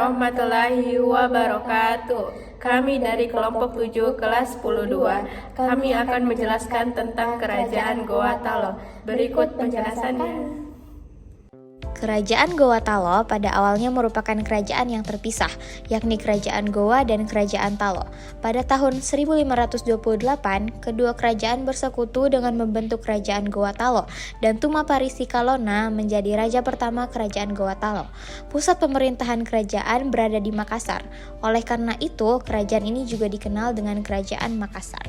warahmatullahi wabarakatuh. Kami dari kelompok 7 kelas 10-2. Kami akan menjelaskan tentang Kerajaan Goa Talo. Berikut penjelasannya. Kerajaan Goa Talo pada awalnya merupakan kerajaan yang terpisah, yakni Kerajaan Goa dan Kerajaan Talo. Pada tahun 1528, kedua kerajaan bersekutu dengan membentuk Kerajaan Goa Talo, dan Tumaparisi Kalona menjadi raja pertama Kerajaan Goa Talo. Pusat pemerintahan kerajaan berada di Makassar. Oleh karena itu, kerajaan ini juga dikenal dengan Kerajaan Makassar.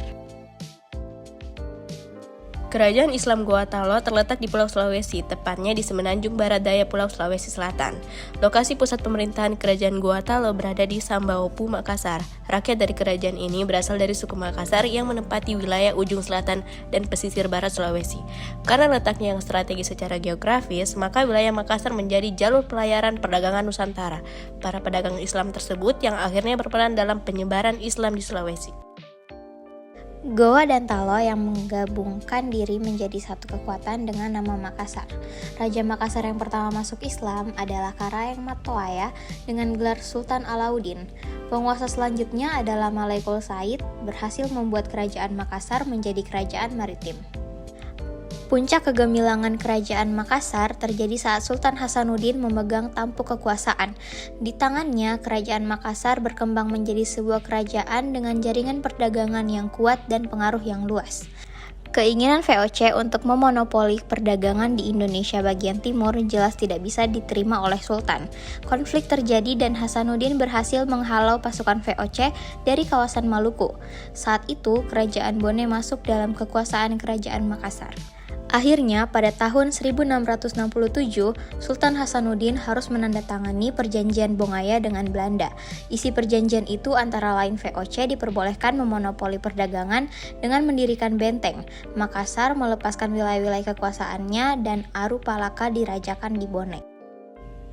Kerajaan Islam Goa Talo terletak di Pulau Sulawesi, tepatnya di semenanjung barat daya Pulau Sulawesi Selatan. Lokasi pusat pemerintahan Kerajaan Goa Talo berada di Sambaopu, Makassar. Rakyat dari kerajaan ini berasal dari suku Makassar yang menempati wilayah ujung selatan dan pesisir barat Sulawesi. Karena letaknya yang strategis secara geografis, maka wilayah Makassar menjadi jalur pelayaran perdagangan Nusantara. Para pedagang Islam tersebut yang akhirnya berperan dalam penyebaran Islam di Sulawesi. Goa dan Talo yang menggabungkan diri menjadi satu kekuatan dengan nama Makassar. Raja Makassar yang pertama masuk Islam adalah Karaeng Matoaya dengan gelar Sultan Alauddin. Penguasa selanjutnya adalah Malaikul Said, berhasil membuat kerajaan Makassar menjadi kerajaan maritim. Puncak kegemilangan kerajaan Makassar terjadi saat Sultan Hasanuddin memegang tampuk kekuasaan. Di tangannya, kerajaan Makassar berkembang menjadi sebuah kerajaan dengan jaringan perdagangan yang kuat dan pengaruh yang luas. Keinginan VOC untuk memonopoli perdagangan di Indonesia bagian timur jelas tidak bisa diterima oleh Sultan. Konflik terjadi dan Hasanuddin berhasil menghalau pasukan VOC dari kawasan Maluku. Saat itu, Kerajaan Bone masuk dalam kekuasaan Kerajaan Makassar. Akhirnya, pada tahun 1667, Sultan Hasanuddin harus menandatangani Perjanjian Bongaya dengan Belanda. Isi perjanjian itu antara lain VOC diperbolehkan memonopoli perdagangan dengan mendirikan benteng, Makassar melepaskan wilayah-wilayah kekuasaannya, dan Aru Palaka dirajakan di Bone.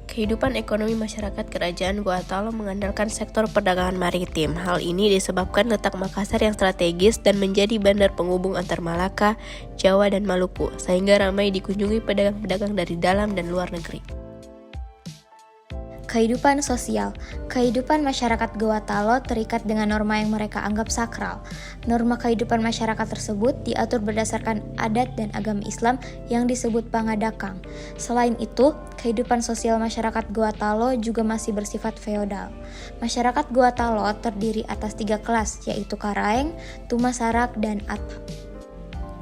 Kehidupan ekonomi masyarakat Kerajaan Goa Talo mengandalkan sektor perdagangan maritim. Hal ini disebabkan letak Makassar yang strategis dan menjadi bandar penghubung antar Malaka, Jawa, dan Maluku, sehingga ramai dikunjungi pedagang-pedagang dari dalam dan luar negeri. Kehidupan sosial. Kehidupan masyarakat Goa Talo terikat dengan norma yang mereka anggap sakral. Norma kehidupan masyarakat tersebut diatur berdasarkan adat dan agama Islam yang disebut Pangadakang. Selain itu, kehidupan sosial masyarakat Goa Talo juga masih bersifat feodal. Masyarakat Goa Talo terdiri atas 3 kelas, yaitu Karaeng, Tumasarak, dan Atap.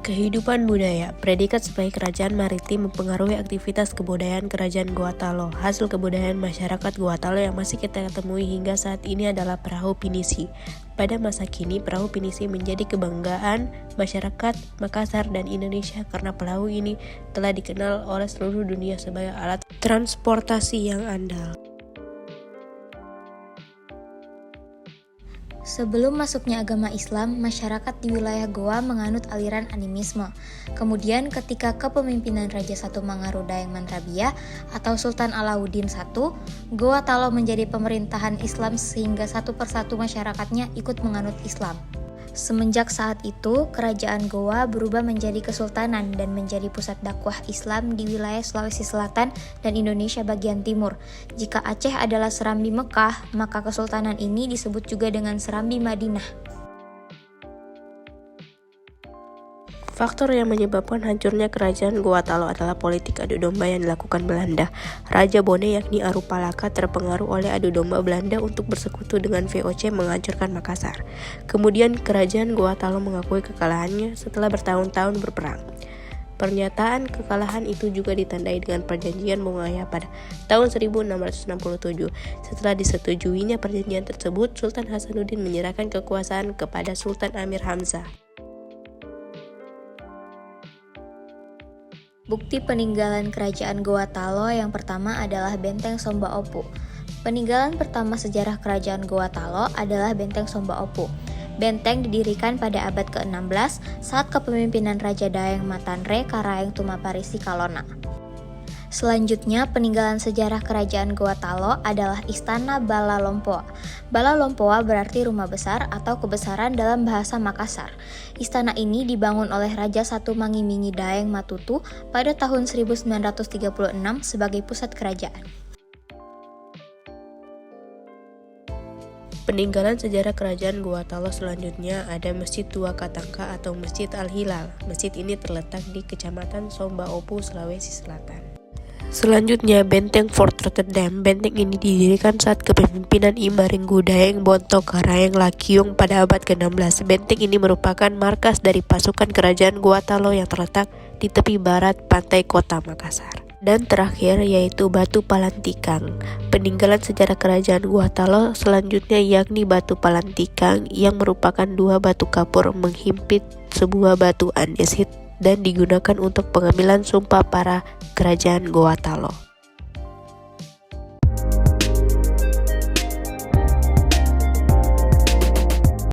Kehidupan budaya. Predikat sebagai kerajaan maritim mempengaruhi aktivitas kebudayaan Kerajaan Goa Talo. Hasil kebudayaan masyarakat Goa Talo yang masih kita temui hingga saat ini adalah perahu pinisi. Pada masa kini, perahu pinisi menjadi kebanggaan masyarakat Makassar dan Indonesia karena perahu ini telah dikenal oleh seluruh dunia sebagai alat transportasi yang andal. Sebelum masuknya agama Islam, masyarakat di wilayah Goa menganut aliran animisme. Kemudian ketika kepemimpinan Raja I Mangarudayeng Mantrabia atau Sultan Alauddin I, Goa Talo menjadi pemerintahan Islam sehingga satu persatu masyarakatnya ikut menganut Islam. Semenjak saat itu, kerajaan Goa berubah menjadi kesultanan dan menjadi pusat dakwah Islam di wilayah Sulawesi Selatan dan Indonesia bagian timur. Jika Aceh adalah Serambi Mekah, maka kesultanan ini disebut juga dengan Serambi Madinah. Faktor yang menyebabkan hancurnya Kerajaan Goa Talo adalah politik adu domba yang dilakukan Belanda. Raja Bone yakni Aru Palaka terpengaruh oleh adu domba Belanda untuk bersekutu dengan VOC menghancurkan Makassar. Kemudian Kerajaan Goa Talo mengakui kekalahannya setelah bertahun-tahun berperang. Pernyataan kekalahan itu juga ditandai dengan Perjanjian Bongaya pada tahun 1667. Setelah disetujuinya perjanjian tersebut, Sultan Hasanuddin menyerahkan kekuasaan kepada Sultan Amir Hamzah. Bukti peninggalan Kerajaan Goa Talo yang pertama adalah Benteng Sombaopu. Peninggalan pertama sejarah Kerajaan Goa Talo adalah Benteng Sombaopu. Benteng didirikan pada abad ke-16 saat kepemimpinan Raja Daeng Matanre Karaeng Tumaparisi Kalona. Selanjutnya, peninggalan sejarah Kerajaan Goa Talo adalah Istana Bala Lompoa. Bala Lompoa berarti rumah besar atau kebesaran dalam bahasa Makassar. Istana ini dibangun oleh Raja I Mangimingi Daeng Matutu pada tahun 1936 sebagai pusat kerajaan. Peninggalan sejarah kerajaan Gua Talo selanjutnya ada Masjid Tua Katangka atau Masjid Al-Hilal. Masjid ini terletak di Kecamatan Sombaopu, Sulawesi Selatan. Selanjutnya, Benteng Fort Rotterdam. Benteng ini didirikan saat kepemimpinan Imbaringgu Daeng Bonto Karaeng Lakiung pada abad ke-16. Benteng ini merupakan markas dari pasukan kerajaan Gua Talo yang terletak di tepi barat pantai kota Makassar. Dan terakhir yaitu Batu Palantikang. Peninggalan sejarah kerajaan Gua Talo selanjutnya yakni Batu Palantikang yang merupakan dua batu kapur menghimpit sebuah batu andesit dan digunakan untuk pengambilan sumpah para kerajaan Gua Talo.